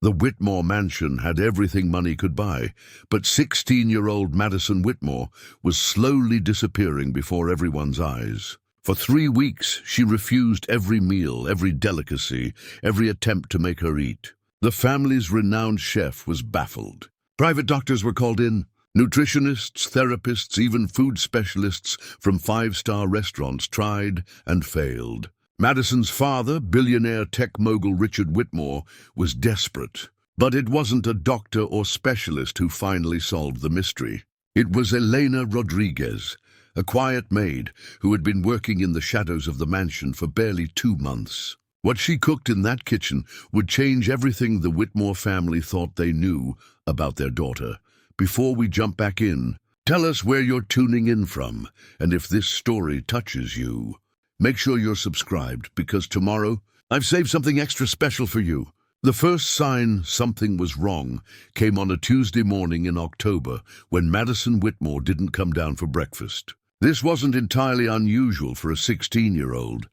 The Whitmore mansion had everything money could buy, but 16-year-old Madison Whitmore was slowly disappearing before everyone's eyes. For 3 weeks, she refused every meal, every delicacy, every attempt to make her eat. The family's renowned chef was baffled. Private doctors were called in. Nutritionists, therapists, even food specialists from 5-star restaurants tried and failed. Madison's father, billionaire tech mogul Richard Whitmore, was desperate. But it wasn't a doctor or specialist who finally solved the mystery. It was Elena Rodriguez, a quiet maid who had been working in the shadows of the mansion for barely 2 months. What she cooked in that kitchen would change everything the Whitmore family thought they knew about their daughter. Before we jump back in, tell us where you're tuning in from, and if this story touches you. Make sure you're subscribed, because tomorrow I've saved something extra special for you. The first sign something was wrong came on a Tuesday morning in October when Madison Whitmore didn't come down for breakfast. This wasn't entirely unusual for a 16-year-old,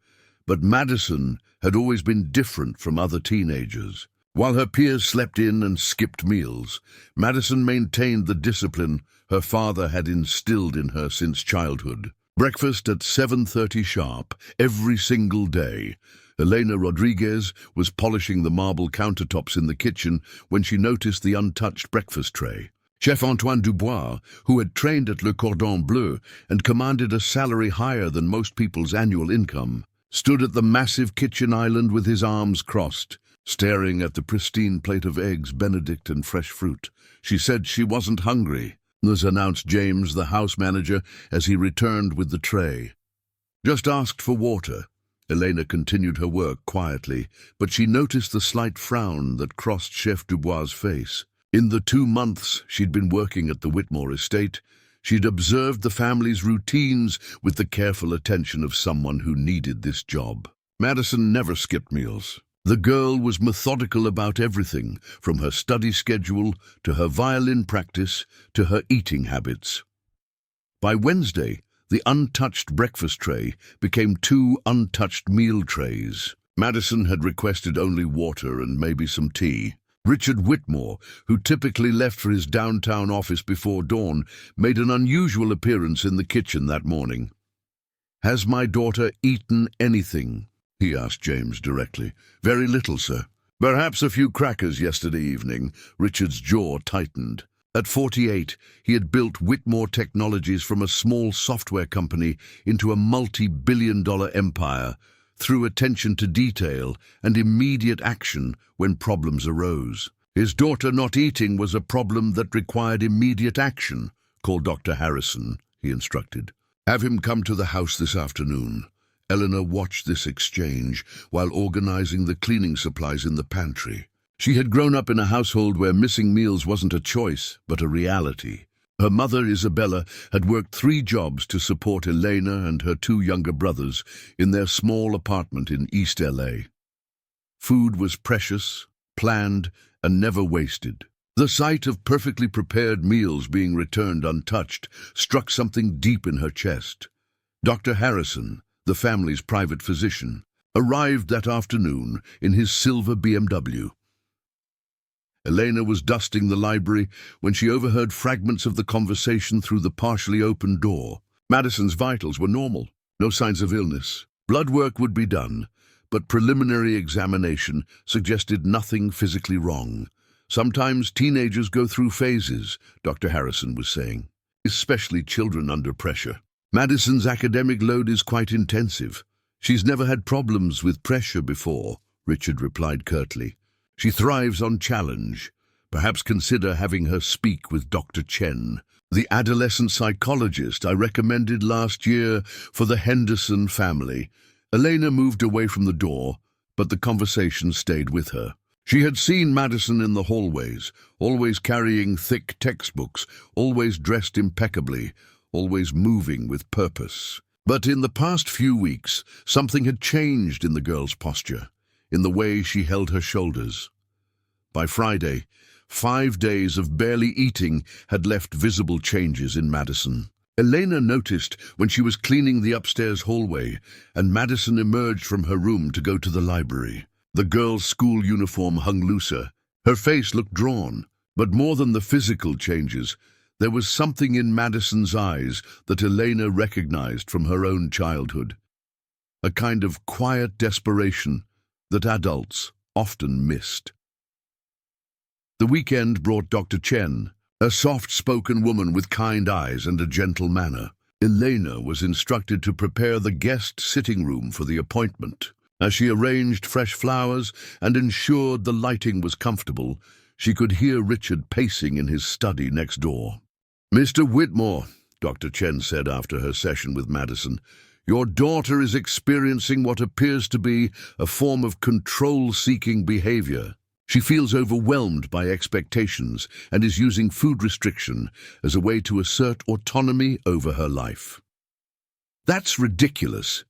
but Madison had always been different from other teenagers. While her peers slept in and skipped meals, Madison maintained the discipline her father had instilled in her since childhood. Breakfast at 7:30 sharp, every single day. Elena Rodriguez was polishing the marble countertops in the kitchen when she noticed the untouched breakfast tray. Chef Antoine Dubois, who had trained at Le Cordon Bleu and commanded a salary higher than most people's annual income, stood at the massive kitchen island with his arms crossed, staring at the pristine plate of eggs, Benedict, and fresh fruit. She said she wasn't hungry, announced James, the house manager, as he returned with the tray. Just asked for water. Elena continued her work quietly, but she noticed the slight frown that crossed Chef Dubois' face. In the 2 months she'd been working at the Whitmore estate, she'd observed the family's routines with the careful attention of someone who needed this job. Madison never skipped meals. The girl was methodical about everything, from her study schedule to her violin practice to her eating habits. By Wednesday, the untouched breakfast tray became 2 untouched meal trays. Madison had requested only water and maybe some tea. Richard Whitmore, who typically left for his downtown office before dawn, made an unusual appearance in the kitchen that morning. "Has my daughter eaten anything?" he asked James directly. "Very little, sir." "Perhaps a few crackers yesterday evening." Richard's jaw tightened. At 48, he had built Whitmore Technologies from a small software company into a multi-billion-dollar empire through attention to detail and immediate action when problems arose. His daughter not eating was a problem that required immediate action. "Call Dr. Harrison," he instructed. "Have him come to the house this afternoon." Eleanor watched this exchange while organizing the cleaning supplies in the pantry. She had grown up in a household where missing meals wasn't a choice, but a reality. Her mother, Isabella, had worked 3 jobs to support Elena and her 2 younger brothers in their small apartment in East LA. Food was precious, planned, and never wasted. The sight of perfectly prepared meals being returned untouched struck something deep in her chest. Dr. Harrison, the family's private physician, arrived that afternoon in his silver BMW. Elena was dusting the library when she overheard fragments of the conversation through the partially open door. Madison's vitals were normal, no signs of illness. Blood work would be done, but preliminary examination suggested nothing physically wrong. "Sometimes teenagers go through phases," Dr. Harrison was saying, "especially children under pressure. Madison's academic load is quite intensive. She's never had problems with pressure before," Richard replied curtly. "She thrives on challenge. Perhaps consider having her speak with Dr. Chen, the adolescent psychologist I recommended last year for the Henderson family." Elena moved away from the door, but the conversation stayed with her. She had seen Madison in the hallways, always carrying thick textbooks, always dressed impeccably, always moving with purpose. But in the past few weeks, something had changed in the girl's posture, in the way she held her shoulders. By Friday, 5 days of barely eating had left visible changes in Madison. Elena noticed when she was cleaning the upstairs hallway, and Madison emerged from her room to go to the library. The girl's school uniform hung looser, Her face looked drawn, but more than the physical changes, there was something in Madison's eyes that Elena recognized from her own childhood, a kind of quiet desperation that adults often missed. The weekend brought Dr. Chen, a soft-spoken woman with kind eyes and a gentle manner. Elena was instructed to prepare the guest sitting room for the appointment. As she arranged fresh flowers and ensured the lighting was comfortable, she could hear Richard pacing in his study next door. "Mr. Whitmore," Dr. Chen said after her session with Madison, "your daughter is experiencing what appears to be a form of control-seeking behavior. She feels overwhelmed by expectations and is using food restriction as a way to assert autonomy over her life." "That's ridiculous,"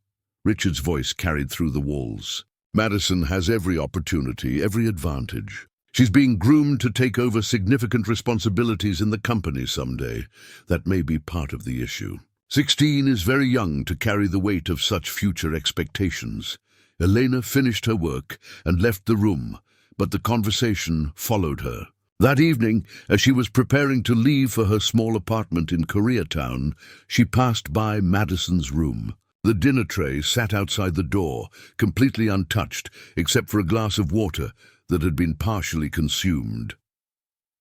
Richard's voice carried through the walls. "Madison has every opportunity, every advantage. She's being groomed to take over significant responsibilities in the company someday. That may be part of the issue. 16 is very young to carry the weight of such future expectations." Elena finished her work and left the room, but the conversation followed her. That evening, as she was preparing to leave for her small apartment in Koreatown, she passed by Madison's room. The dinner tray sat outside the door, completely untouched, except for a glass of water that had been partially consumed.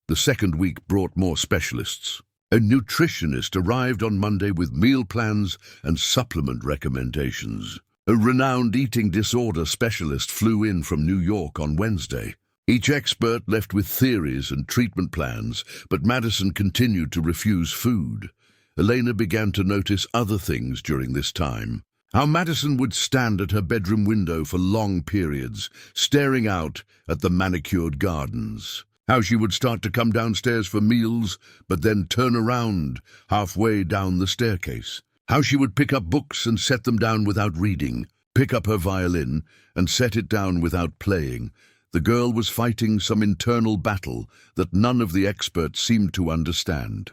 The second week brought more specialists. A nutritionist arrived on Monday with meal plans and supplement recommendations. A renowned eating disorder specialist flew in from New York on Wednesday. Each expert left with theories and treatment plans, but Madison continued to refuse food. Elena began to notice other things during this time. How Madison would stand at her bedroom window for long periods, staring out at the manicured gardens. How she would start to come downstairs for meals, but then turn around halfway down the staircase. How she would pick up books and set them down without reading, pick up her violin and set it down without playing. The girl was fighting some internal battle that none of the experts seemed to understand.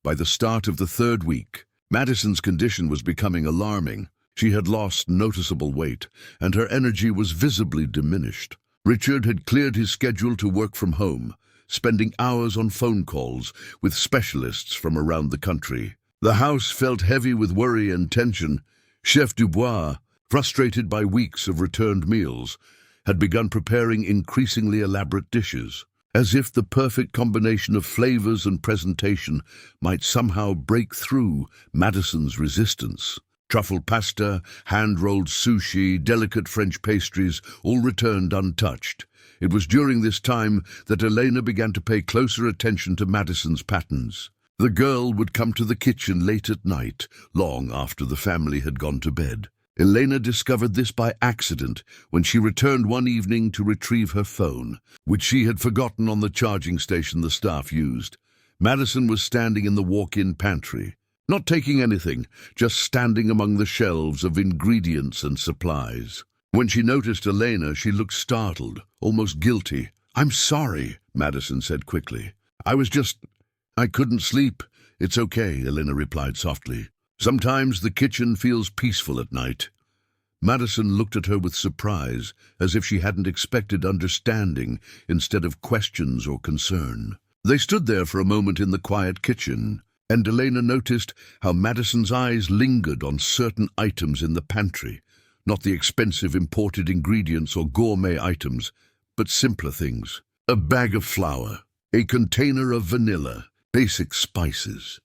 By the start of the third week, Madison's condition was becoming alarming. She had lost noticeable weight, and her energy was visibly diminished. Richard had cleared his schedule to work from home, spending hours on phone calls with specialists from around the country. The house felt heavy with worry and tension. Chef Dubois, frustrated by weeks of returned meals, had begun preparing increasingly elaborate dishes, as if the perfect combination of flavors and presentation might somehow break through Madison's resistance. Truffle pasta, hand-rolled sushi, delicate French pastries, all returned untouched. It was during this time that Elena began to pay closer attention to Madison's patterns. The girl would come to the kitchen late at night, long after the family had gone to bed. Elena discovered this by accident when she returned one evening to retrieve her phone, which she had forgotten on the charging station the staff used. Madison was standing in the walk-in pantry, not taking anything, just standing among the shelves of ingredients and supplies. When she noticed Elena, she looked startled, almost guilty. "I'm sorry," Madison said quickly. I couldn't sleep." "It's okay," Elena replied softly. "Sometimes the kitchen feels peaceful at night." Madison looked at her with surprise, as if she hadn't expected understanding instead of questions or concern. They stood there for a moment in the quiet kitchen, and Elena noticed how Madison's eyes lingered on certain items in the pantry, not the expensive imported ingredients or gourmet items, but simpler things. A bag of flour, a container of vanilla, basic spices.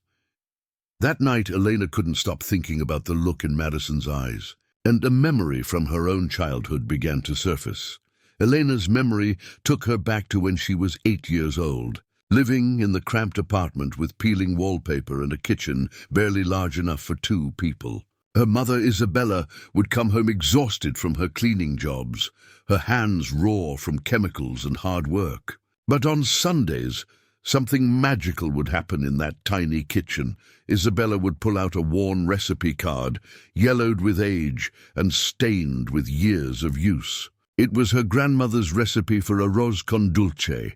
That night, Elena couldn't stop thinking about the look in Madison's eyes, and a memory from her own childhood began to surface. Elena's memory took her back to when she was 8 years old, living in the cramped apartment with peeling wallpaper and a kitchen barely large enough for 2 people. Her mother, Isabella, would come home exhausted from her cleaning jobs, her hands raw from chemicals and hard work. But on Sundays, something magical would happen in that tiny kitchen. Isabella would pull out a worn recipe card, yellowed with age and stained with years of use. It was her grandmother's recipe for arroz con dulce,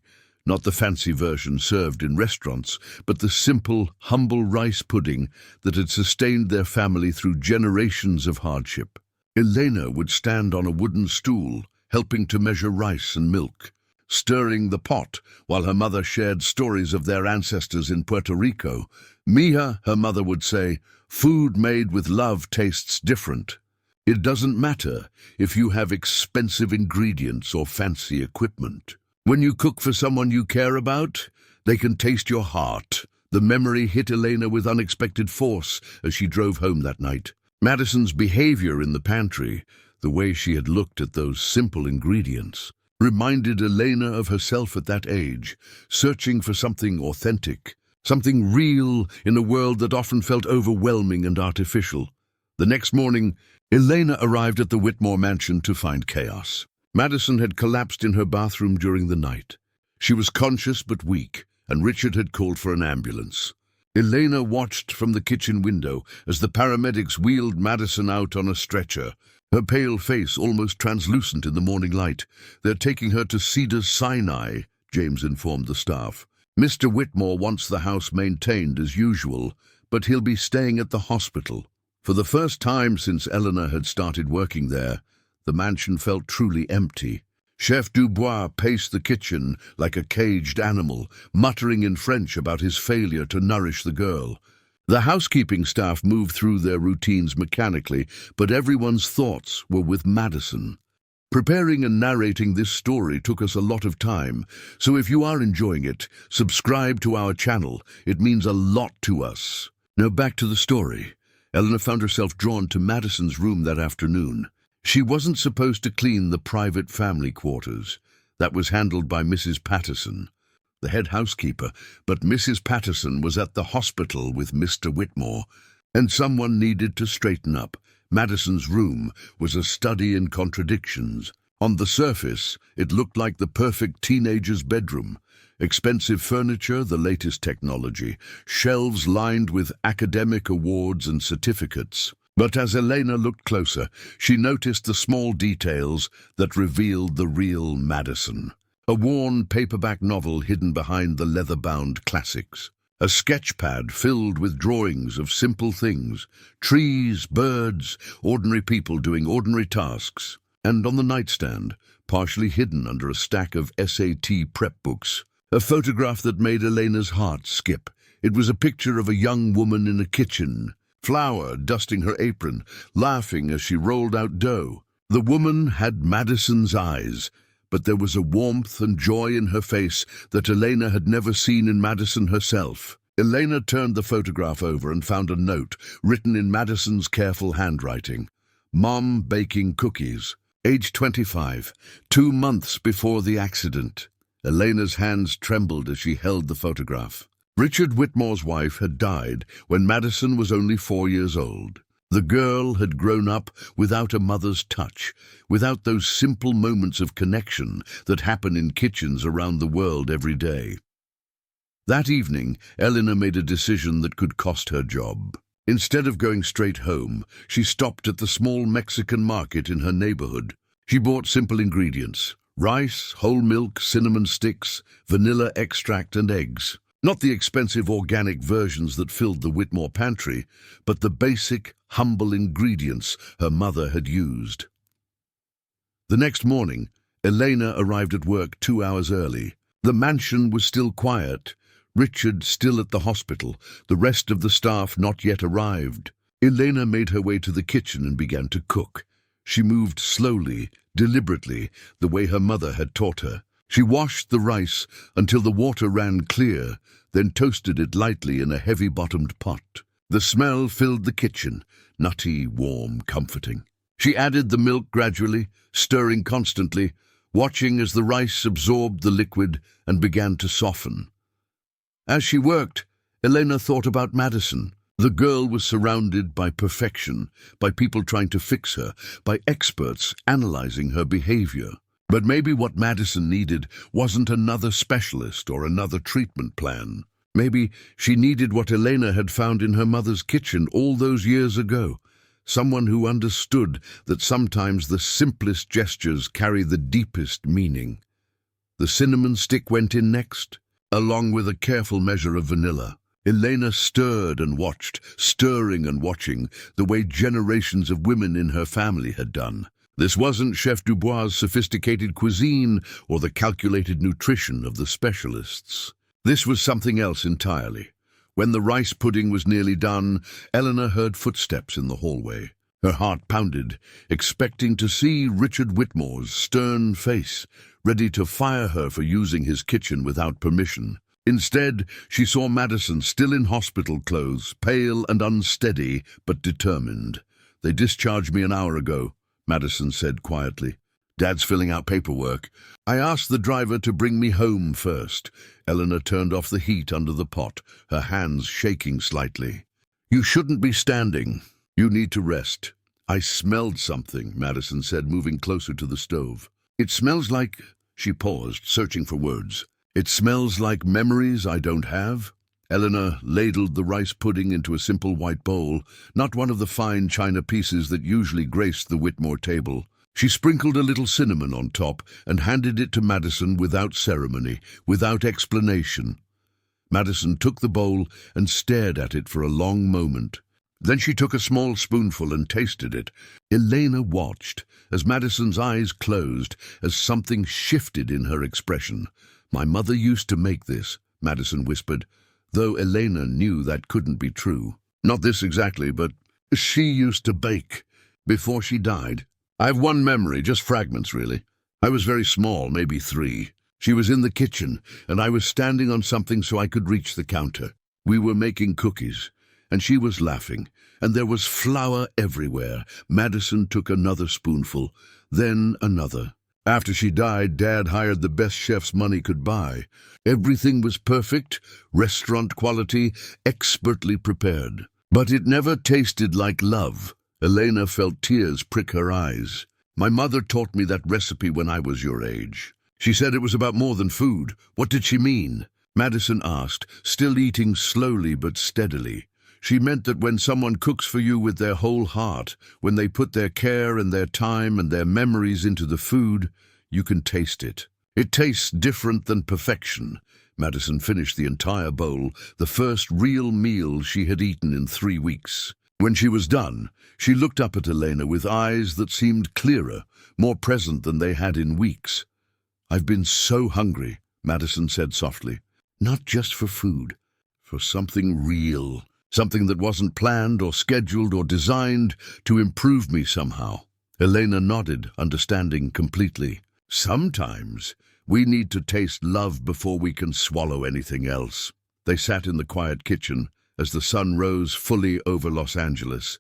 not the fancy version served in restaurants, but the simple, humble rice pudding that had sustained their family through generations of hardship. Elena would stand on a wooden stool, helping to measure rice and milk, stirring the pot while her mother shared stories of their ancestors in Puerto Rico. "Mija," her mother would say, "food made with love tastes different. It doesn't matter if you have expensive ingredients or fancy equipment. When you cook for someone you care about, they can taste your heart." The memory hit Elena with unexpected force as she drove home that night. Madison's behavior in the pantry, the way she had looked at those simple ingredients, reminded Elena of herself at that age, searching for something authentic, something real in a world that often felt overwhelming and artificial. The next morning, Elena arrived at the Whitmore mansion to find chaos. Madison had collapsed in her bathroom during the night. She was conscious but weak, and Richard had called for an ambulance. Elena watched from the kitchen window as the paramedics wheeled Madison out on a stretcher, her pale face almost translucent in the morning light. "They're taking her to Cedars-Sinai," James informed the staff. "Mr. Whitmore wants the house maintained as usual, but he'll be staying at the hospital." For the first time since Eleanor had started working there, the mansion felt truly empty. Chef Dubois paced the kitchen like a caged animal, muttering in French about his failure to nourish the girl. The housekeeping staff moved through their routines mechanically, but everyone's thoughts were with Madison. Preparing and narrating this story took us a lot of time, so if you are enjoying it, subscribe to our channel. It means a lot to us. Now back to the story. Eleanor found herself drawn to Madison's room that afternoon. She wasn't supposed to clean the private family quarters. That was handled by Mrs. Patterson, the head housekeeper, but Mrs. Patterson was at the hospital with Mr. Whitmore, and someone needed to straighten up. Madison's room was a study in contradictions. On the surface, it looked like the perfect teenager's bedroom. Expensive furniture, the latest technology, shelves lined with academic awards and certificates. But as Elena looked closer, she noticed the small details that revealed the real Madison. A worn paperback novel hidden behind the leather-bound classics. A sketch pad filled with drawings of simple things, trees, birds, ordinary people doing ordinary tasks. And on the nightstand, partially hidden under a stack of SAT prep books, a photograph that made Elena's heart skip. It was a picture of a young woman in a kitchen, flour dusting her apron, laughing as she rolled out dough. The woman had Madison's eyes, but there was a warmth and joy in her face that Elena had never seen in Madison herself. Elena turned the photograph over and found a note written in Madison's careful handwriting. "Mom baking cookies. Age 25, 2 months before the accident." Elena's hands trembled as she held the photograph. Richard Whitmore's wife had died when Madison was only 4 years old. The girl had grown up without a mother's touch, without those simple moments of connection that happen in kitchens around the world every day. That evening, Eleanor made a decision that could cost her job. Instead of going straight home, she stopped at the small Mexican market in her neighborhood. She bought simple ingredients: rice, whole milk, cinnamon sticks, vanilla extract, and eggs. Not the expensive organic versions that filled the Whitmore pantry, but the basic, humble ingredients her mother had used. The next morning, Elena arrived at work 2 hours early. The mansion was still quiet, Richard still at the hospital, the rest of the staff not yet arrived. Elena made her way to the kitchen and began to cook. She moved slowly, deliberately, the way her mother had taught her. She washed the rice until the water ran clear, then toasted it lightly in a heavy-bottomed pot. The smell filled the kitchen, nutty, warm, comforting. She added the milk gradually, stirring constantly, watching as the rice absorbed the liquid and began to soften. As she worked, Elena thought about Madison. The girl was surrounded by perfection, by people trying to fix her, by experts analyzing her behavior. But maybe what Madison needed wasn't another specialist or another treatment plan. Maybe she needed what Elena had found in her mother's kitchen all those years ago. Someone who understood that sometimes the simplest gestures carry the deepest meaning. The cinnamon stick went in next, along with a careful measure of vanilla. Elena stirred and watched, stirring and watching, the way generations of women in her family had done. This wasn't Chef Dubois' sophisticated cuisine or the calculated nutrition of the specialists. This was something else entirely. When the rice pudding was nearly done, Eleanor heard footsteps in the hallway. Her heart pounded, expecting to see Richard Whitmore's stern face, ready to fire her for using his kitchen without permission. Instead, she saw Madison still in hospital clothes, pale and unsteady, but determined. "They discharged me an hour ago," Madison said quietly. "Dad's filling out paperwork. I asked the driver to bring me home first." Eleanor turned off the heat under the pot, her hands shaking slightly. "You shouldn't be standing. You need to rest." "I smelled something," Madison said, moving closer to the stove. "It smells like—" She paused, searching for words. "It smells like memories I don't have." Eleanor ladled the rice pudding into a simple white bowl, not one of the fine china pieces that usually graced the Whitmore table. She sprinkled a little cinnamon on top and handed it to Madison without ceremony, without explanation. Madison took the bowl and stared at it for a long moment. Then she took a small spoonful and tasted it. Elena watched as Madison's eyes closed, as something shifted in her expression. "My mother used to make this," Madison whispered, though Elena knew that couldn't be true. "Not this exactly, but she used to bake before she died. I have one memory, just fragments really. I was very small, maybe 3. She was in the kitchen, and I was standing on something so I could reach the counter. We were making cookies, and she was laughing, and there was flour everywhere." Madison took another spoonful, then another. "After she died, Dad hired the best chefs money could buy. Everything was perfect, restaurant quality, expertly prepared. But it never tasted like love." Elena felt tears prick her eyes. "My mother taught me that recipe when I was your age. She said it was about more than food. What did she mean?" Madison asked, still eating slowly but steadily. "She meant that when someone cooks for you with their whole heart, when they put their care and their time and their memories into the food, you can taste it. It tastes different than perfection." Madison finished the entire bowl, the first real meal she had eaten in 3 weeks. When she was done, she looked up at Elena with eyes that seemed clearer, more present than they had in weeks. "I've been so hungry," Madison said softly. "Not just for food, for something real. Something that wasn't planned or scheduled or designed to improve me somehow." Elena nodded, understanding completely. "Sometimes we need to taste love before we can swallow anything else." They sat in the quiet kitchen as the sun rose fully over Los Angeles.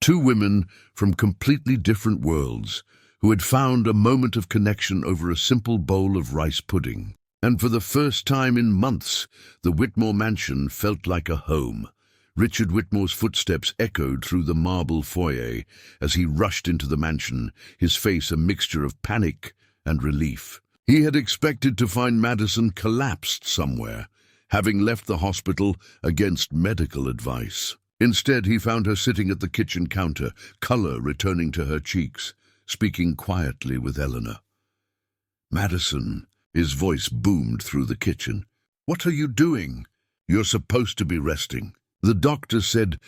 2 women from completely different worlds who had found a moment of connection over a simple bowl of rice pudding. And for the first time in months, the Whitmore mansion felt like a home. Richard Whitmore's footsteps echoed through the marble foyer as he rushed into the mansion, his face a mixture of panic and relief. He had expected to find Madison collapsed somewhere, having left the hospital against medical advice. Instead, he found her sitting at the kitchen counter, color returning to her cheeks, speaking quietly with Eleanor. "Madison," his voice boomed through the kitchen. "What are you doing? You're supposed to be resting." "The doctor said—"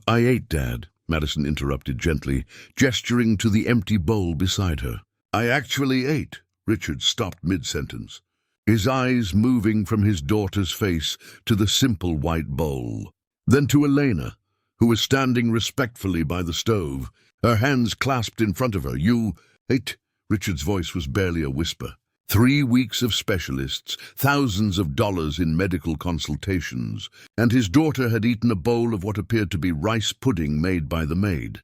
"I ate, Dad," Madison interrupted gently, gesturing to the empty bowl beside her. "I actually ate." Richard stopped mid-sentence, his eyes moving from his daughter's face to the simple white bowl. Then to Elena, who was standing respectfully by the stove, her hands clasped in front of her. "You ate?" Richard's voice was barely a whisper. 3 weeks of specialists, thousands of dollars in medical consultations, and his daughter had eaten a bowl of what appeared to be rice pudding made by the maid.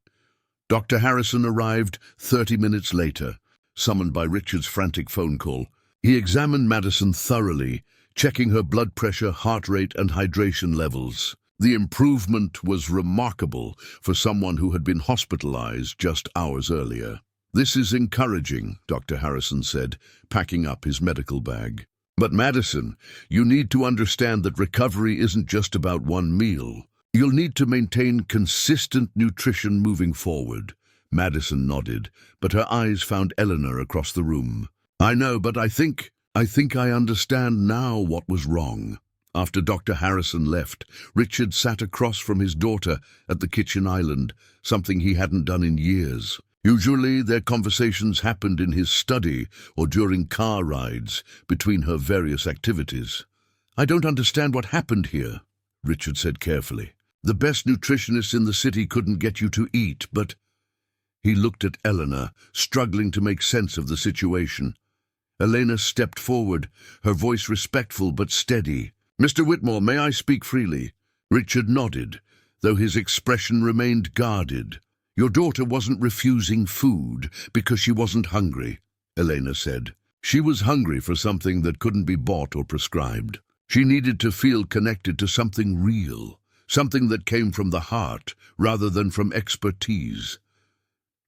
Dr. Harrison arrived 30 minutes later, summoned by Richard's frantic phone call. He examined Madison thoroughly, checking her blood pressure, heart rate, and hydration levels. The improvement was remarkable for someone who had been hospitalized just hours earlier. "This is encouraging," Dr. Harrison said, packing up his medical bag. "But Madison, you need to understand that recovery isn't just about one meal. You'll need to maintain consistent nutrition moving forward." Madison nodded, but her eyes found Eleanor across the room. "I know, but I think I understand now what was wrong." After Dr. Harrison left, Richard sat across from his daughter at the kitchen island, something he hadn't done in years. Usually their conversations happened in his study or during car rides between her various activities. "I don't understand what happened here," Richard said carefully. "The best nutritionists in the city couldn't get you to eat, but—" He looked at Eleanor, struggling to make sense of the situation. Elena stepped forward, her voice respectful but steady. "Mr. Whitmore, may I speak freely?" Richard nodded, though his expression remained guarded. "Your daughter wasn't refusing food because she wasn't hungry," Elena said. "She was hungry for something that couldn't be bought or prescribed. She needed to feel connected to something real, something that came from the heart rather than from expertise."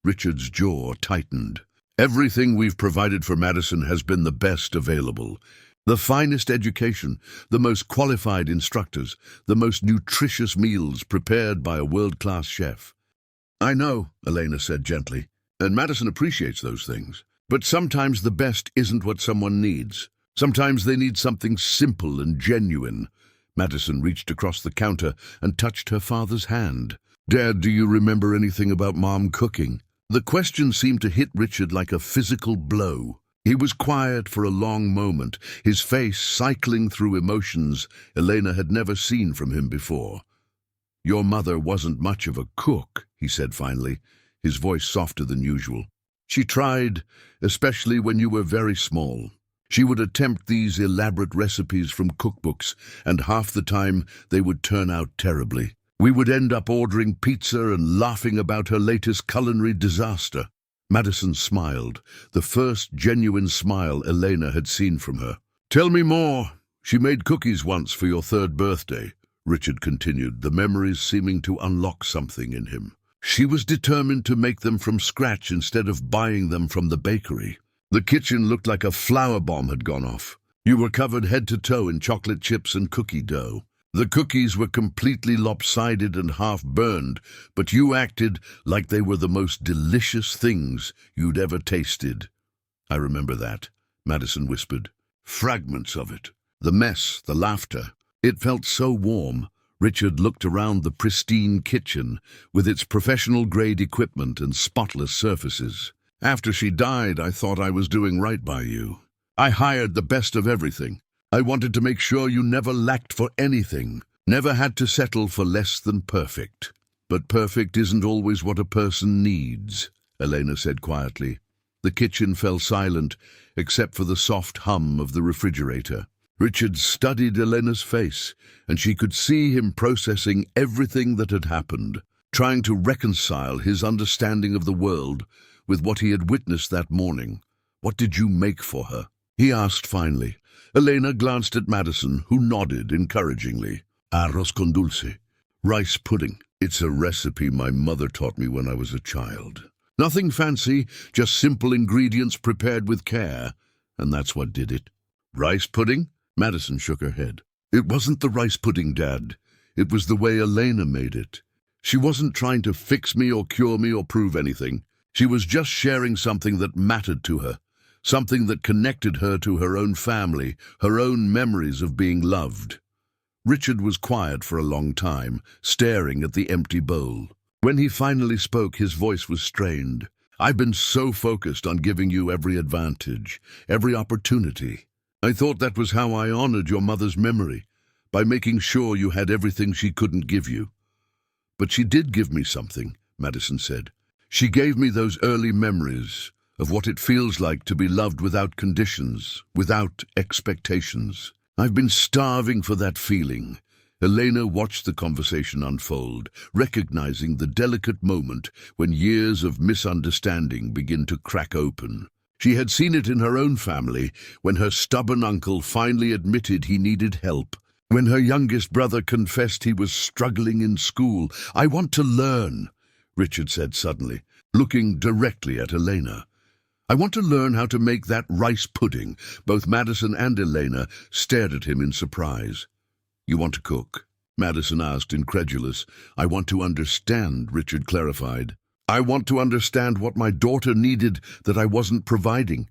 Richard's jaw tightened. "Everything we've provided for Madison has been the best available. The finest education, the most qualified instructors, the most nutritious meals prepared by a world-class chef." "I know," Elena said gently, "and Madison appreciates those things. But sometimes the best isn't what someone needs. Sometimes they need something simple and genuine." Madison reached across the counter and touched her father's hand. "Dad, do you remember anything about Mom cooking?" The question seemed to hit Richard like a physical blow. He was quiet for a long moment, his face cycling through emotions Elena had never seen from him before. "Your mother wasn't much of a cook," he said finally, his voice softer than usual. "She tried, especially when you were very small. She would attempt these elaborate recipes from cookbooks, and half the time they would turn out terribly. We would end up ordering pizza and laughing about her latest culinary disaster." Madison smiled, the first genuine smile Elena had seen from her. "Tell me more. She made cookies once for your 3rd birthday," Richard continued, the memories seeming to unlock something in him. "She was determined to make them from scratch instead of buying them from the bakery. The kitchen looked like a flower bomb had gone off. You were covered head to toe in chocolate chips and cookie dough. The cookies were completely lopsided and half-burned, but you acted like they were the most delicious things you'd ever tasted." "I remember that," Madison whispered. "Fragments of it. The mess, the laughter. It felt so warm." Richard looked around the pristine kitchen with its professional-grade equipment and spotless surfaces. "After she died, I thought I was doing right by you. I hired the best of everything. I wanted to make sure you never lacked for anything, never had to settle for less than perfect. But perfect isn't always what a person needs," Elena said quietly. The kitchen fell silent, except for the soft hum of the refrigerator. Richard studied Elena's face, and she could see him processing everything that had happened, trying to reconcile his understanding of the world with what he had witnessed that morning. "What did you make for her?" he asked finally. Elena glanced at Madison, who nodded encouragingly. "Arroz con dulce. Rice pudding. It's a recipe my mother taught me when I was a child. Nothing fancy, just simple ingredients prepared with care, and that's what did it." "Rice pudding?" Madison shook her head. "It wasn't the rice pudding, Dad. It was the way Elena made it. She wasn't trying to fix me or cure me or prove anything. She was just sharing something that mattered to her. Something that connected her to her own family, her own memories of being loved." Richard was quiet for a long time, staring at the empty bowl. When he finally spoke, his voice was strained. "I've been so focused on giving you every advantage, every opportunity. I thought that was how I honored your mother's memory, by making sure you had everything she couldn't give you. But she did give me something," Madison said. "She gave me those early memories of what it feels like to be loved without conditions, without expectations. I've been starving for that feeling." Elena watched the conversation unfold, recognizing the delicate moment when years of misunderstanding begin to crack open. She had seen it in her own family, when her stubborn uncle finally admitted he needed help, when her youngest brother confessed he was struggling in school. "I want to learn," Richard said suddenly, looking directly at Elena. "I want to learn how to make that rice pudding." Both Madison and Elena stared at him in surprise. "You want to cook?" Madison asked, incredulous. "I want to understand," Richard clarified. "I want to understand what my daughter needed that I wasn't providing."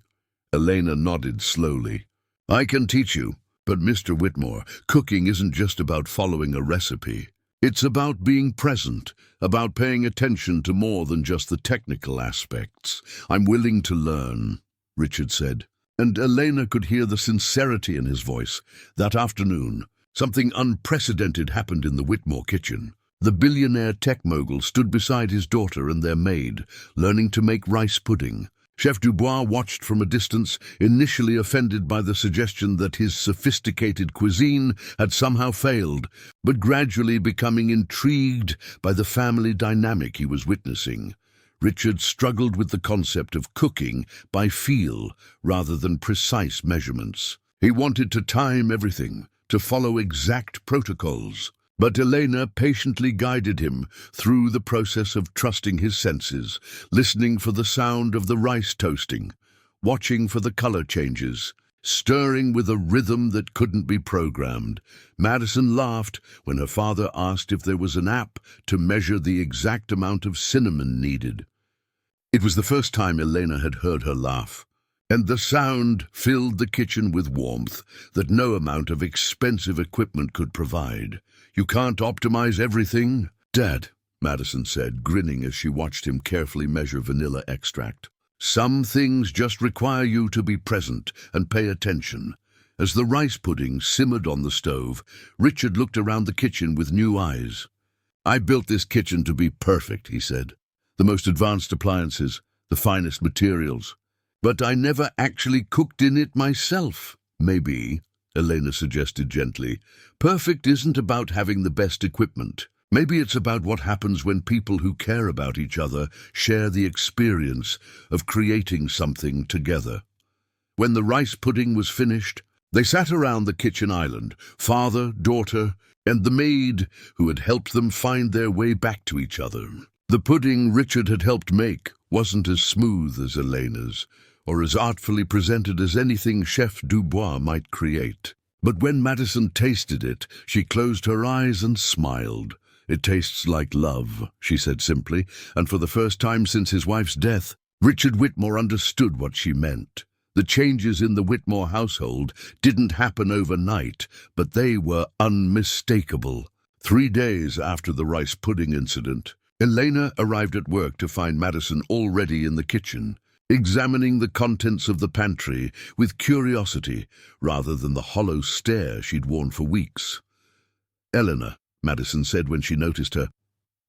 Elena nodded slowly. "I can teach you, but Mr. Whitmore, cooking isn't just about following a recipe. It's about being present, about paying attention to more than just the technical aspects. I'm willing to learn, Richard said. And Elena could hear the sincerity in his voice. That afternoon, something unprecedented happened in the Whitmore kitchen. The billionaire tech mogul stood beside his daughter and their maid, learning to make rice pudding. Chef Dubois watched from a distance, initially offended by the suggestion that his sophisticated cuisine had somehow failed, but gradually becoming intrigued by the family dynamic he was witnessing. Richard struggled with the concept of cooking by feel rather than precise measurements. He wanted to time everything, to follow exact protocols. But Elena patiently guided him through the process of trusting his senses, listening for the sound of the rice toasting, watching for the color changes, stirring with a rhythm that couldn't be programmed. Madison laughed when her father asked if there was an app to measure the exact amount of cinnamon needed. It was the first time Elena had heard her laugh, and the sound filled the kitchen with warmth that no amount of expensive equipment could provide. "You can't optimize everything, Dad," Madison said, grinning as she watched him carefully measure vanilla extract. "Some things just require you to be present and pay attention." As the rice pudding simmered on the stove, Richard looked around the kitchen with new eyes. "I built this kitchen to be perfect," he said. "The most advanced appliances, the finest materials. But I never actually cooked in it myself." "Maybe," Elena suggested gently, "perfect isn't about having the best equipment. Maybe it's about what happens when people who care about each other share the experience of creating something together." When the rice pudding was finished, they sat around the kitchen island, father, daughter, and the maid who had helped them find their way back to each other. The pudding Richard had helped make wasn't as smooth as Elena's, or as artfully presented as anything Chef Dubois might create. But when Madison tasted it, she closed her eyes and smiled. "It tastes like love," she said simply, and for the first time since his wife's death, Richard Whitmore understood what she meant. The changes in the Whitmore household didn't happen overnight, but they were unmistakable. 3 days after the rice pudding incident, Elena arrived at work to find Madison already in the kitchen, examining the contents of the pantry with curiosity rather than the hollow stare she'd worn for weeks. "Eleanor," Madison said when she noticed her,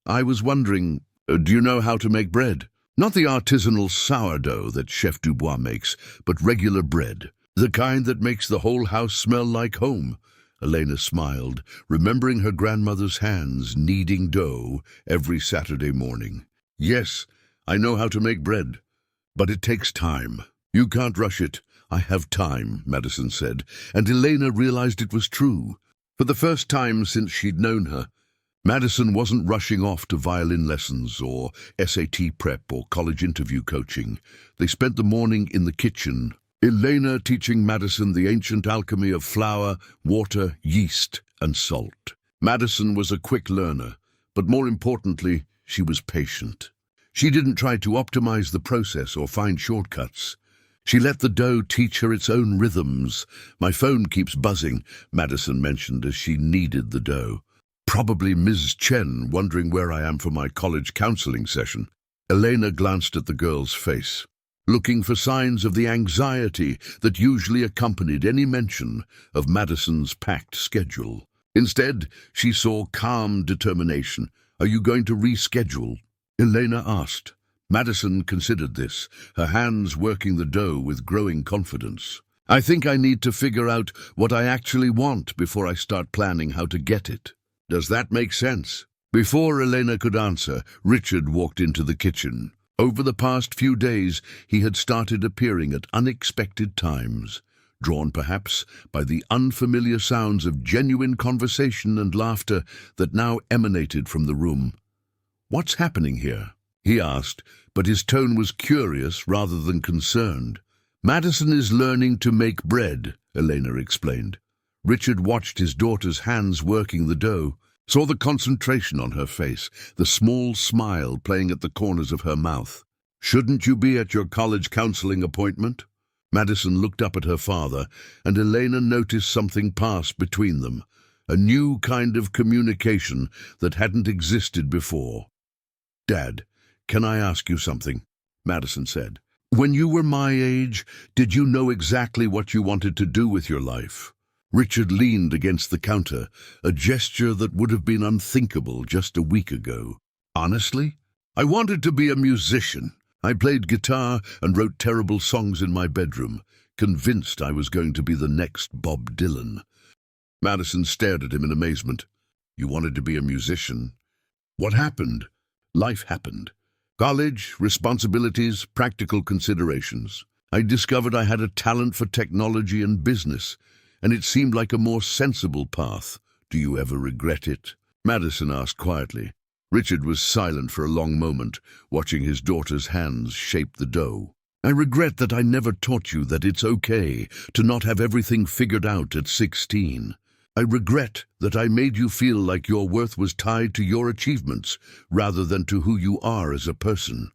"I was wondering, do you know how to make bread? Not the artisanal sourdough that Chef Dubois makes, but regular bread, the kind that makes the whole house smell like home." Elena smiled, remembering her grandmother's hands kneading dough every Saturday morning. "Yes, I know how to make bread. But it takes time. You can't rush it. I have time," Madison said, and Elena realized it was true. For the first time since she'd known her, Madison wasn't rushing off to violin lessons or SAT prep or college interview coaching. They spent the morning in the kitchen, Elena teaching Madison the ancient alchemy of flour, water, yeast, and salt. Madison was a quick learner, but more importantly, she was patient. She didn't try to optimize the process or find shortcuts. She let the dough teach her its own rhythms. "My phone keeps buzzing," Madison mentioned as she kneaded the dough. "Probably Ms. Chen wondering where I am for my college counseling session." Elena glanced at the girl's face, looking for signs of the anxiety that usually accompanied any mention of Madison's packed schedule. Instead, she saw calm determination. "Are you going to reschedule?" Elena asked. Madison considered this, her hands working the dough with growing confidence. "I think I need to figure out what I actually want before I start planning how to get it. Does that make sense?" Before Elena could answer, Richard walked into the kitchen. Over the past few days, he had started appearing at unexpected times, drawn perhaps by the unfamiliar sounds of genuine conversation and laughter that now emanated from the room. "What's happening here?" he asked, but his tone was curious rather than concerned. "Madison is learning to make bread," Elena explained. Richard watched his daughter's hands working the dough, saw the concentration on her face, the small smile playing at the corners of her mouth. "Shouldn't you be at your college counseling appointment?" Madison looked up at her father, and Elena noticed something pass between them, a new kind of communication that hadn't existed before. "Dad, can I ask you something?" Madison said. "When you were my age, did you know exactly what you wanted to do with your life?" Richard leaned against the counter, a gesture that would have been unthinkable just a week ago. "Honestly, I wanted to be a musician. I played guitar and wrote terrible songs in my bedroom, convinced I was going to be the next Bob Dylan." Madison stared at him in amazement. "You wanted to be a musician? What happened?" "Life happened. College, responsibilities, practical considerations. I discovered I had a talent for technology and business, and it seemed like a more sensible path. Do you ever regret it?" Madison asked quietly. Richard was silent for a long moment, watching his daughter's hands shape the dough. "I regret that I never taught you that it's okay to not have everything figured out at 16. I regret that I made you feel like your worth was tied to your achievements rather than to who you are as a person."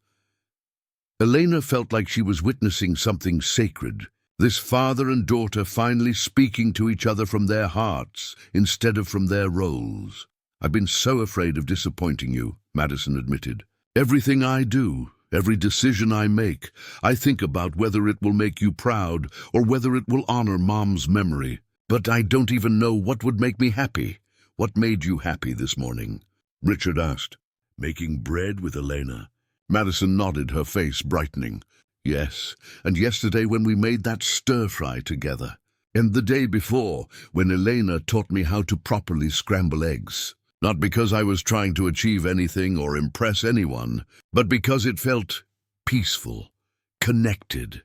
Elena felt like she was witnessing something sacred. This father and daughter finally speaking to each other from their hearts instead of from their roles. "I've been so afraid of disappointing you," Madison admitted. "Everything I do, every decision I make, I think about whether it will make you proud or whether it will honor Mom's memory. But I don't even know what would make me happy." "What made you happy this morning?" Richard asked. "Making bread with Elena." Madison nodded, her face brightening. "Yes, and yesterday when we made that stir-fry together. And the day before, when Elena taught me how to properly scramble eggs. Not because I was trying to achieve anything or impress anyone, but because it felt peaceful, connected."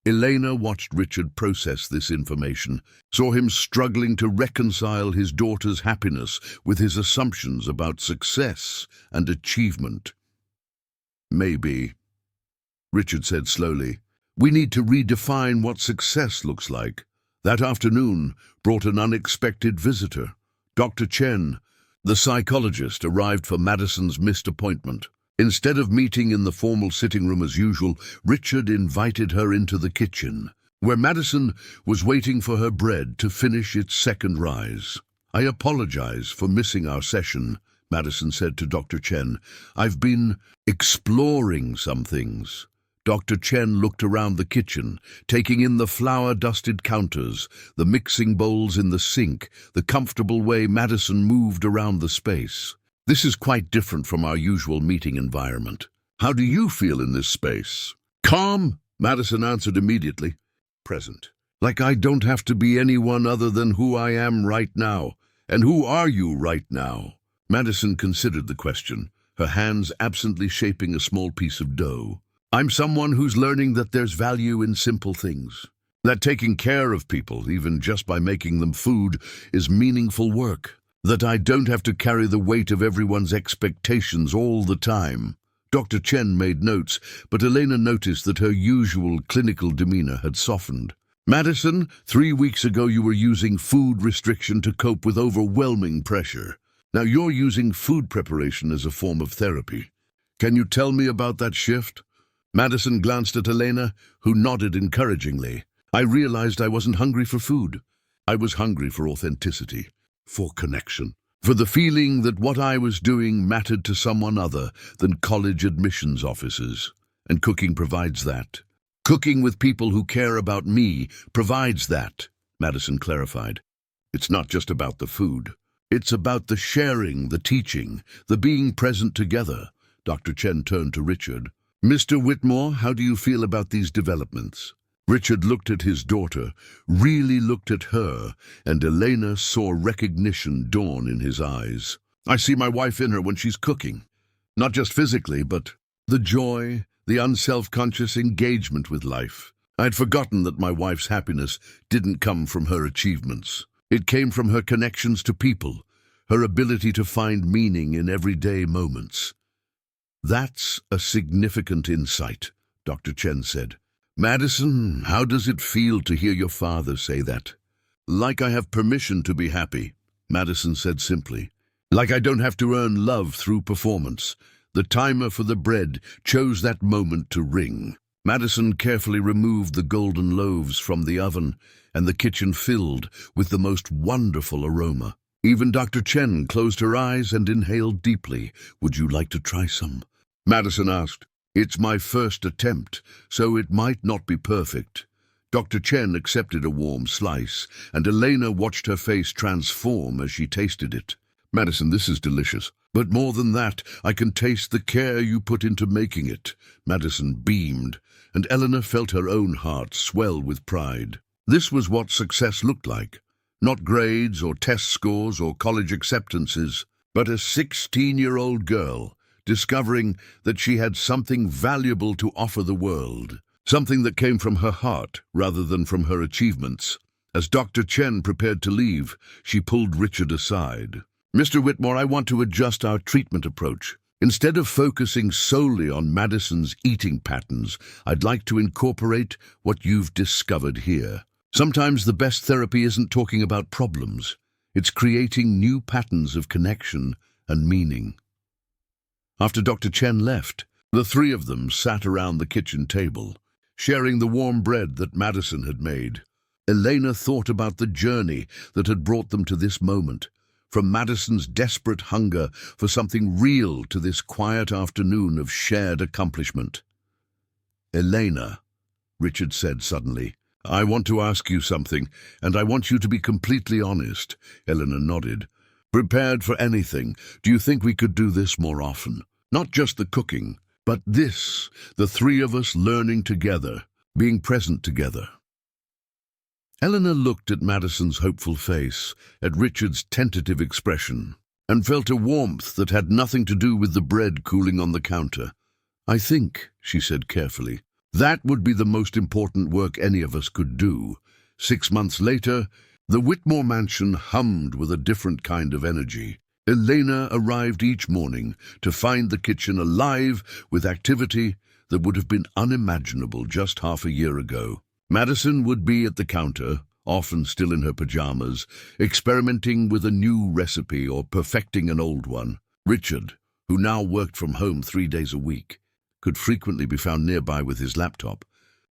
Elena watched Richard process this information, saw him struggling to reconcile his daughter's happiness with his assumptions about success and achievement. "Maybe," Richard said slowly, "we need to redefine what success looks like." That afternoon brought an unexpected visitor. Dr. Chen, the psychologist, arrived for Madison's missed appointment. Instead of meeting in the formal sitting room as usual, Richard invited her into the kitchen, where Madison was waiting for her bread to finish its second rise. "I apologize for missing our session," Madison said to Dr. Chen. "I've been exploring some things." Dr. Chen looked around the kitchen, taking in the flour-dusted counters, the mixing bowls in the sink, the comfortable way Madison moved around the space. "This is quite different from our usual meeting environment. How do you feel in this space?" "Calm," Madison answered immediately. "Present. Like I don't have to be anyone other than who I am right now. And who are you right now?" Madison considered the question, her hands absently shaping a small piece of dough. "I'm someone who's learning that there's value in simple things. That taking care of people, even just by making them food, is meaningful work. That I don't have to carry the weight of everyone's expectations all the time." Dr. Chen made notes, but Elena noticed that her usual clinical demeanor had softened. "Madison, 3 weeks ago you were using food restriction to cope with overwhelming pressure. Now you're using food preparation as a form of therapy. Can you tell me about that shift?" Madison glanced at Elena, who nodded encouragingly. "I realized I wasn't hungry for food. I was hungry for authenticity. For connection, for the feeling that what I was doing mattered to someone other than college admissions officers. And cooking provides that. Cooking with people who care about me provides that," Madison clarified. "It's not just about the food. It's about the sharing, the teaching, the being present together." Dr. Chen turned to Richard. "Mr. Whitmore, how do you feel about these developments?" Richard looked at his daughter, really looked at her, and Elena saw recognition dawn in his eyes. "I see my wife in her when she's cooking. Not just physically, but the joy, the unself-conscious engagement with life. I'd forgotten that my wife's happiness didn't come from her achievements. It came from her connections to people, her ability to find meaning in everyday moments." "That's a significant insight," Dr. Chen said. "Madison, how does it feel to hear your father say that?" "Like I have permission to be happy," Madison said simply. "Like I don't have to earn love through performance. The timer for the bread chose that moment to ring." Madison carefully removed the golden loaves from the oven, and the kitchen filled with the most wonderful aroma. Even Dr. Chen closed her eyes and inhaled deeply. "Would you like to try some?" Madison asked. "It's my first attempt, so it might not be perfect." Dr. Chen accepted a warm slice, and Elena watched her face transform as she tasted it. "Madison, this is delicious. But more than that, I can taste the care you put into making it." Madison beamed, and Eleanor felt her own heart swell with pride. This was what success looked like. Not grades or test scores or college acceptances, but a 16-year-old girl discovering that she had something valuable to offer the world, something that came from her heart rather than from her achievements. As Dr. Chen prepared to leave, she pulled Richard aside. "Mr. Whitmore, I want to adjust our treatment approach. Instead of focusing solely on Madison's eating patterns, I'd like to incorporate what you've discovered here. Sometimes the best therapy isn't talking about problems. It's creating new patterns of connection and meaning." After Dr. Chen left, the three of them sat around the kitchen table, sharing the warm bread that Madison had made. Elena thought about the journey that had brought them to this moment, from Madison's desperate hunger for something real to this quiet afternoon of shared accomplishment. "Elena," Richard said suddenly, "I want to ask you something, and I want you to be completely honest." Eleanor nodded. "Prepared for anything. Do you think we could do this more often? Not just the cooking, but this, the three of us learning together, being present together." Eleanor looked at Madison's hopeful face, at Richard's tentative expression, and felt a warmth that had nothing to do with the bread cooling on the counter. "I think," she said carefully, "that would be the most important work any of us could do." 6 months later, the Whitmore mansion hummed with a different kind of energy. Elena arrived each morning to find the kitchen alive with activity that would have been unimaginable just half a year ago. Madison would be at the counter, often still in her pajamas, experimenting with a new recipe or perfecting an old one. Richard, who now worked from home 3 days a week, could frequently be found nearby with his laptop,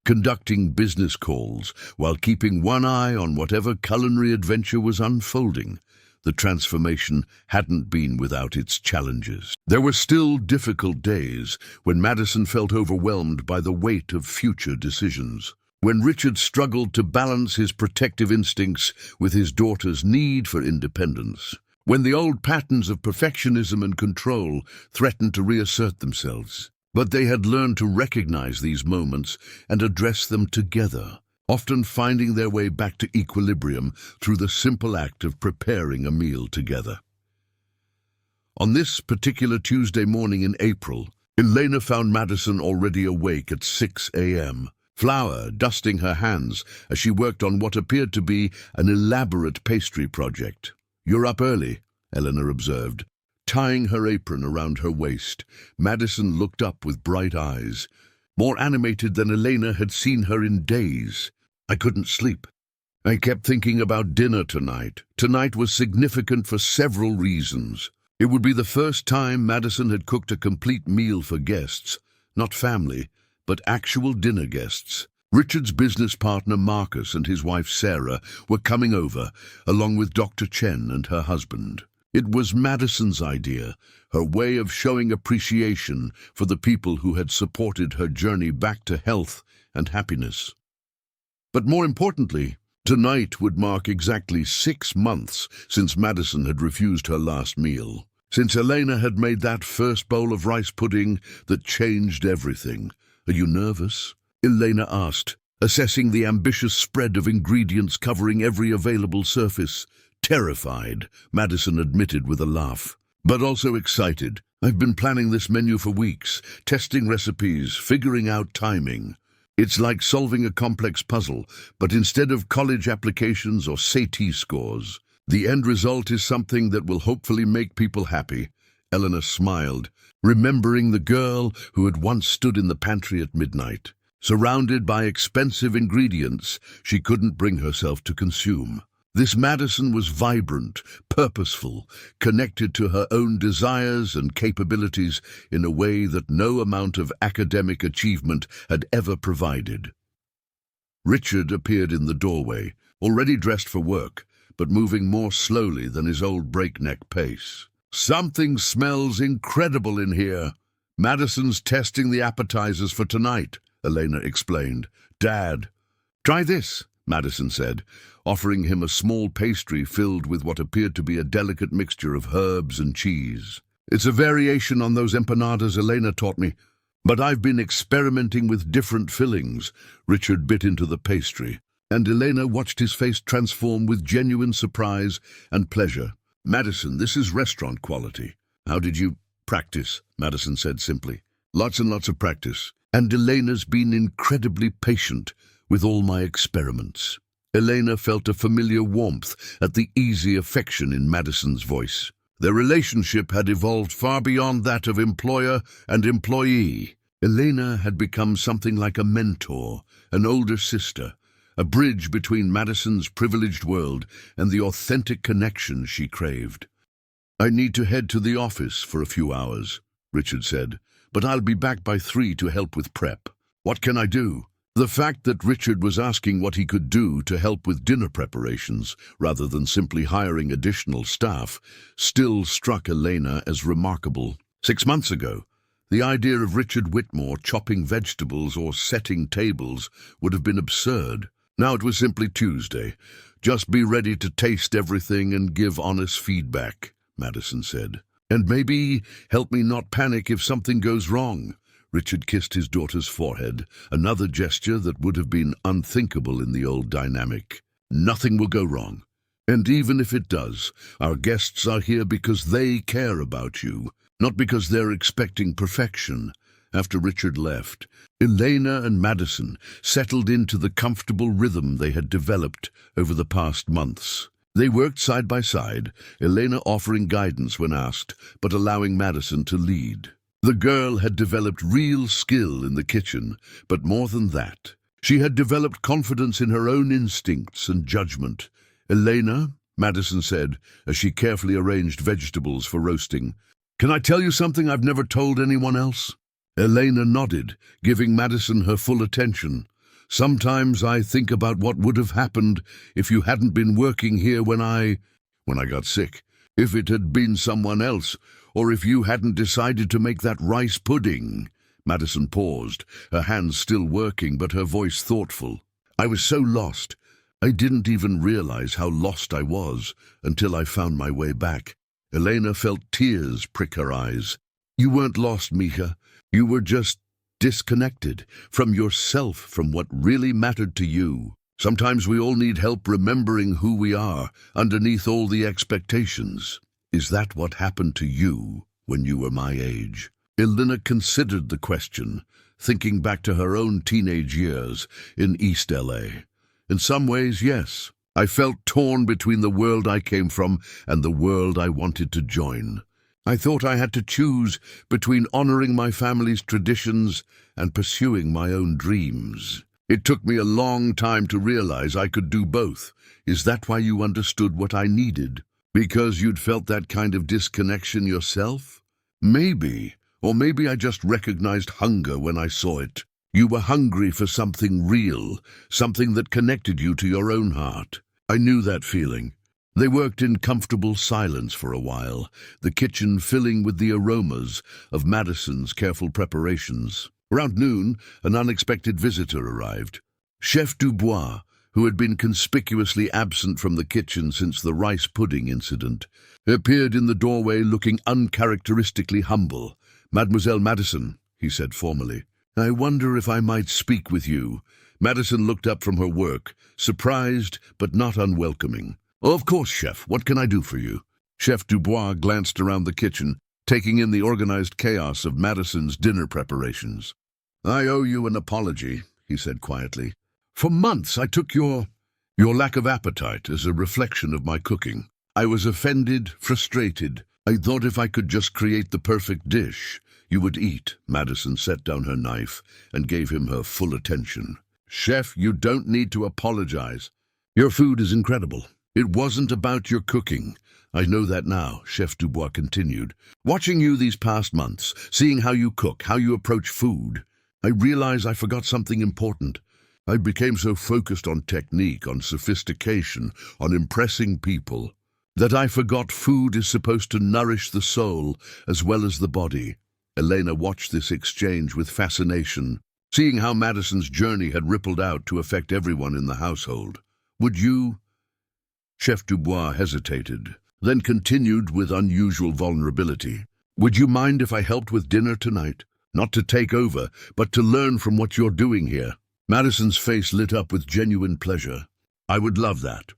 conducting business calls while keeping one eye on whatever culinary adventure was unfolding. The transformation hadn't been without its challenges. There were still difficult days when Madison felt overwhelmed by the weight of future decisions, when Richard struggled to balance his protective instincts with his daughter's need for independence, when the old patterns of perfectionism and control threatened to reassert themselves. But they had learned to recognize these moments and address them together, often finding their way back to equilibrium through the simple act of preparing a meal together. On this particular Tuesday morning in April, Elena found Madison already awake at 6 a.m., flour dusting her hands as she worked on what appeared to be an elaborate pastry project. "You're up early," Eleanor observed. Tying her apron around her waist, Madison looked up with bright eyes, more animated than Elena had seen her in days. "I couldn't sleep. I kept thinking about dinner tonight." Tonight was significant for several reasons. It would be the first time Madison had cooked a complete meal for guests, not family, but actual dinner guests. Richard's business partner Marcus and his wife Sarah were coming over, along with Dr. Chen and her husband. It was Madison's idea, her way of showing appreciation for the people who had supported her journey back to health and happiness. But more importantly, tonight would mark exactly 6 months since Madison had refused her last meal, since Elena had made that first bowl of rice pudding that changed everything. "Are you nervous?" Elena asked, assessing the ambitious spread of ingredients covering every available surface. "Terrified," Madison admitted with a laugh, "but also excited. I've been planning this menu for weeks, testing recipes, figuring out timing. It's like solving a complex puzzle, but instead of college applications or SAT scores, the end result is something that will hopefully make people happy." Eleanor smiled, remembering the girl who had once stood in the pantry at midnight, surrounded by expensive ingredients she couldn't bring herself to consume. This Madison was vibrant, purposeful, connected to her own desires and capabilities in a way that no amount of academic achievement had ever provided. Richard appeared in the doorway, already dressed for work, but moving more slowly than his old breakneck pace. "Something smells incredible in here. Madison's testing the appetizers for tonight," Elena explained. "Dad." "Try this," Madison said, offering him a small pastry filled with what appeared to be a delicate mixture of herbs and cheese. "It's a variation on those empanadas Elena taught me, but I've been experimenting with different fillings." Richard bit into the pastry, and Elena watched his face transform with genuine surprise and pleasure. "Madison, this is restaurant quality." "How did you practice?" Madison said simply. "Lots and lots of practice. And Elena's been incredibly patient with all my experiments." Elena felt a familiar warmth at the easy affection in Madison's voice. Their relationship had evolved far beyond that of employer and employee. Elena had become something like a mentor, an older sister, a bridge between Madison's privileged world and the authentic connection she craved. "I need to head to the office for a few hours," Richard said, "but I'll be back by 3 to help with prep." "What can I do?" The fact that Richard was asking what he could do to help with dinner preparations, rather than simply hiring additional staff, still struck Elena as remarkable. 6 months ago, the idea of Richard Whitmore chopping vegetables or setting tables would have been absurd. Now it was simply Tuesday. "Just be ready to taste everything and give honest feedback," Madison said. "And maybe help me not panic if something goes wrong." Richard kissed his daughter's forehead, another gesture that would have been unthinkable in the old dynamic. "Nothing will go wrong. And even if it does, our guests are here because they care about you, not because they're expecting perfection." After Richard left, Elena and Madison settled into the comfortable rhythm they had developed over the past months. They worked side by side, Elena offering guidance when asked, but allowing Madison to lead. The girl had developed real skill in the kitchen, but more than that, she had developed confidence in her own instincts and judgment. "Elena," Madison said, as she carefully arranged vegetables for roasting, "can I tell you something I've never told anyone else?" Elena nodded, giving Madison her full attention. "Sometimes I think about what would have happened if you hadn't been working here when I got sick. If it had been someone else, or if you hadn't decided to make that rice pudding." Madison paused, her hands still working but her voice thoughtful. "I was so lost. I didn't even realize how lost I was until I found my way back." Elena felt tears prick her eyes. "You weren't lost, Mika. You were just disconnected from yourself, from what really mattered to you. Sometimes we all need help remembering who we are underneath all the expectations." "Is that what happened to you when you were my age?" Elena considered the question, thinking back to her own teenage years in East LA. "In some ways, yes. I felt torn between the world I came from and the world I wanted to join. I thought I had to choose between honoring my family's traditions and pursuing my own dreams. It took me a long time to realize I could do both. Is that why you understood what I needed? Because you'd felt that kind of disconnection yourself? Maybe, or maybe I just recognized hunger when I saw it. You were hungry for something real, something that connected you to your own heart. I knew that feeling." They worked in comfortable silence for a while, the kitchen filling with the aromas of Madison's careful preparations. Around noon, an unexpected visitor arrived. Chef Dubois, who had been conspicuously absent from the kitchen since the rice pudding incident, appeared in the doorway looking uncharacteristically humble. "Mademoiselle Madison," he said formally, "I wonder if I might speak with you." Madison looked up from her work, surprised but not unwelcoming. "Of course, Chef. What can I do for you?" Chef Dubois glanced around the kitchen, taking in the organized chaos of Madison's dinner preparations. "I owe you an apology," he said quietly. "For months I took your lack of appetite as a reflection of my cooking. I was offended, frustrated. I thought if I could just create the perfect dish, you would eat." Madison set down her knife and gave him her full attention. "Chef, you don't need to apologize. Your food is incredible. It wasn't about your cooking. I know that now," Chef Dubois continued. "Watching you these past months, seeing how you cook, how you approach food, I realize I forgot something important. I became so focused on technique, on sophistication, on impressing people, that I forgot food is supposed to nourish the soul as well as the body. Elena watched this exchange with fascination, seeing how Madison's journey had rippled out to affect everyone in the household. Would you? Chef Dubois hesitated, then continued with unusual vulnerability. Would you mind if I helped with dinner tonight? Not to take over, but to learn from what you're doing here. Madison's face lit up with genuine pleasure. I would love that.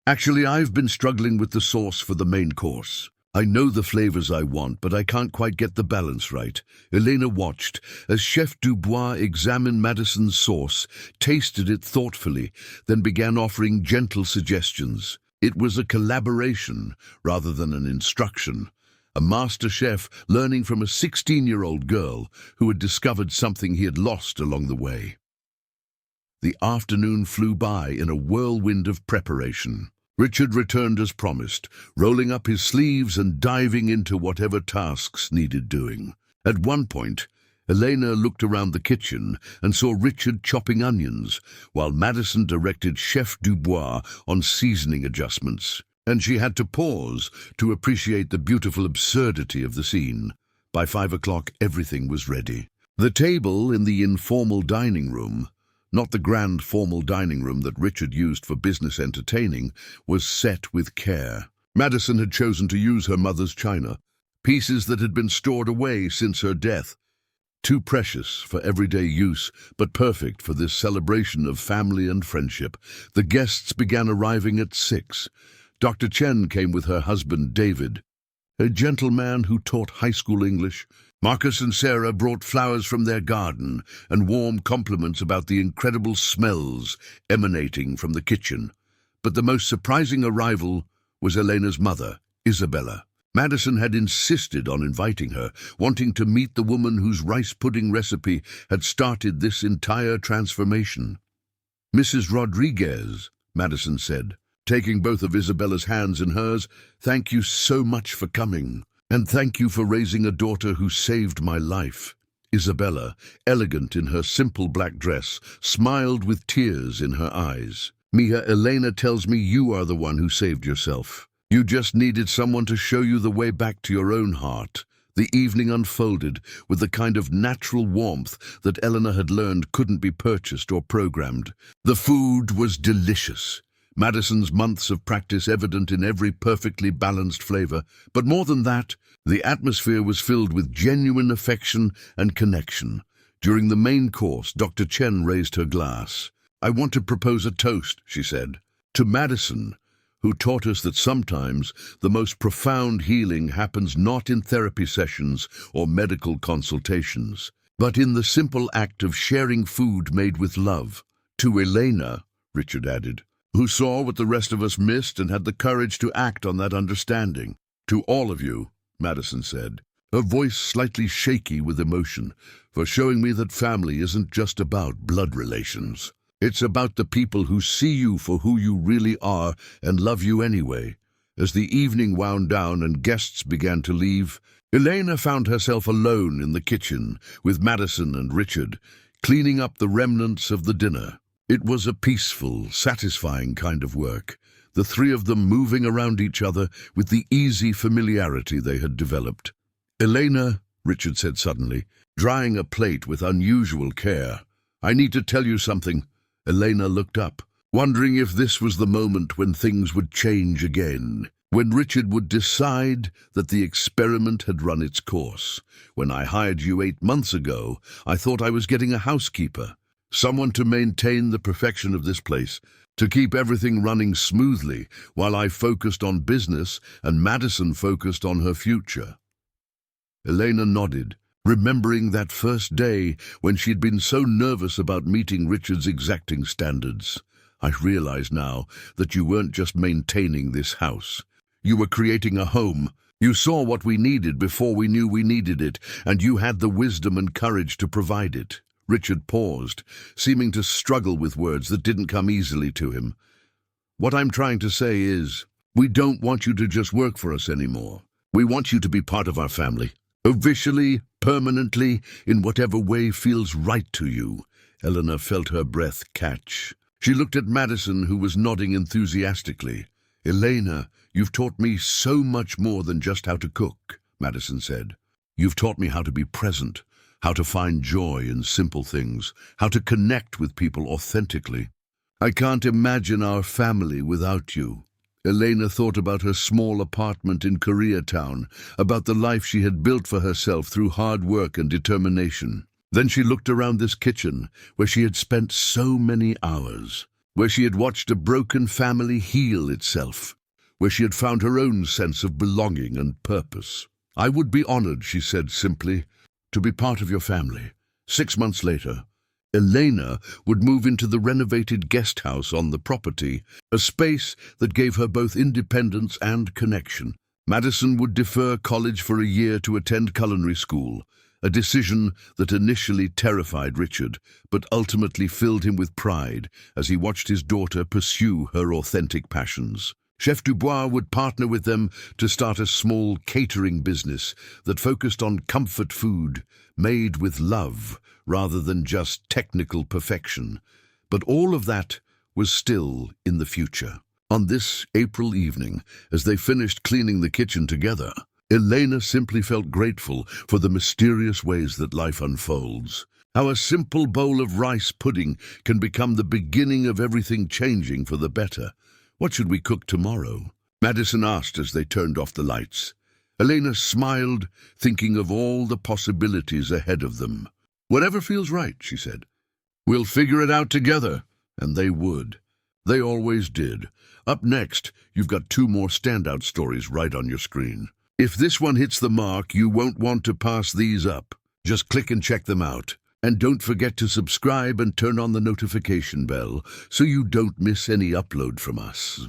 Actually, I've been struggling with the sauce for the main course. I know the flavors I want, but I can't quite get the balance right. Elena watched as Chef Dubois examined Madison's sauce, tasted it thoughtfully, then began offering gentle suggestions. It was a collaboration rather than an instruction. A master chef learning from a 16-year-old girl who had discovered something he had lost along the way. The afternoon flew by in a whirlwind of preparation. Richard returned as promised, rolling up his sleeves and diving into whatever tasks needed doing. At one point, Elena looked around the kitchen and saw Richard chopping onions, while Madison directed Chef Dubois on seasoning adjustments, and she had to pause to appreciate the beautiful absurdity of the scene. By 5 o'clock, everything was ready. The table in the informal dining room, not the grand formal dining room that Richard used for business entertaining, was set with care. Madison had chosen to use her mother's china, pieces that had been stored away since her death. Too precious for everyday use, but perfect for this celebration of family and friendship. The guests began arriving at 6. Dr. Chen came with her husband, David, a gentleman who taught high school English. Marcus and Sarah brought flowers from their garden and warm compliments about the incredible smells emanating from the kitchen. But the most surprising arrival was Elena's mother, Isabella. Madison had insisted on inviting her, wanting to meet the woman whose rice pudding recipe had started this entire transformation. Mrs. Rodriguez, Madison said, taking both of Isabella's hands in hers, thank you so much for coming. And thank you for raising a daughter who saved my life. Isabella, elegant in her simple black dress, smiled with tears in her eyes. Mia, Elena tells me you are the one who saved yourself. You just needed someone to show you the way back to your own heart. The evening unfolded with the kind of natural warmth that Eleanor had learned couldn't be purchased or programmed. The food was delicious. Madison's months of practice evident in every perfectly balanced flavor, but more than that, the atmosphere was filled with genuine affection and connection. During the main course, Dr. Chen raised her glass. I want to propose a toast, she said, to Madison, who taught us that sometimes the most profound healing happens not in therapy sessions or medical consultations, but in the simple act of sharing food made with love. To Elena, Richard added, who saw what the rest of us missed and had the courage to act on that understanding. To all of you, Madison said, her voice slightly shaky with emotion, for showing me that family isn't just about blood relations. It's about the people who see you for who you really are and love you anyway. As the evening wound down and guests began to leave, Elena found herself alone in the kitchen with Madison and Richard, cleaning up the remnants of the dinner. It was a peaceful, satisfying kind of work, the three of them moving around each other with the easy familiarity they had developed. Elena, Richard said suddenly, drying a plate with unusual care. I need to tell you something. Elena looked up, wondering if this was the moment when things would change again, when Richard would decide that the experiment had run its course. When I hired you 8 months ago, I thought I was getting a housekeeper. Someone to maintain the perfection of this place, to keep everything running smoothly while I focused on business and Madison focused on her future. Elena nodded, remembering that first day when she'd been so nervous about meeting Richard's exacting standards. I realize now that you weren't just maintaining this house. You were creating a home. You saw what we needed before we knew we needed it, and you had the wisdom and courage to provide it. Richard paused, seeming to struggle with words that didn't come easily to him. What I'm trying to say is, we don't want you to just work for us anymore. We want you to be part of our family, officially, permanently, in whatever way feels right to you. Eleanor felt her breath catch. She looked at Madison, who was nodding enthusiastically. "Elena, you've taught me so much more than just how to cook," Madison said. "You've taught me how to be present, how to find joy in simple things, how to connect with people authentically. I can't imagine our family without you." Elena thought about her small apartment in Koreatown, about the life she had built for herself through hard work and determination. Then she looked around this kitchen, where she had spent so many hours, where she had watched a broken family heal itself, where she had found her own sense of belonging and purpose. "I would be honored," she said simply, "to be part of your family." 6 months later, Elena would move into the renovated guest house on the property, a space that gave her both independence and connection. Madison would defer college for a year to attend culinary school, a decision that initially terrified Richard, but ultimately filled him with pride as he watched his daughter pursue her authentic passions. Chef Dubois would partner with them to start a small catering business that focused on comfort food, made with love, rather than just technical perfection. But all of that was still in the future. On this April evening, as they finished cleaning the kitchen together, Elena simply felt grateful for the mysterious ways that life unfolds. How a simple bowl of rice pudding can become the beginning of everything changing for the better. "What should we cook tomorrow?" Madison asked as they turned off the lights. Elena smiled, thinking of all the possibilities ahead of them. "Whatever feels right," she said. "We'll figure it out together." And they would. They always did. Up next, you've got 2 more standout stories right on your screen. If this one hits the mark, you won't want to pass these up. Just click and check them out. And don't forget to subscribe and turn on the notification bell so you don't miss any upload from us.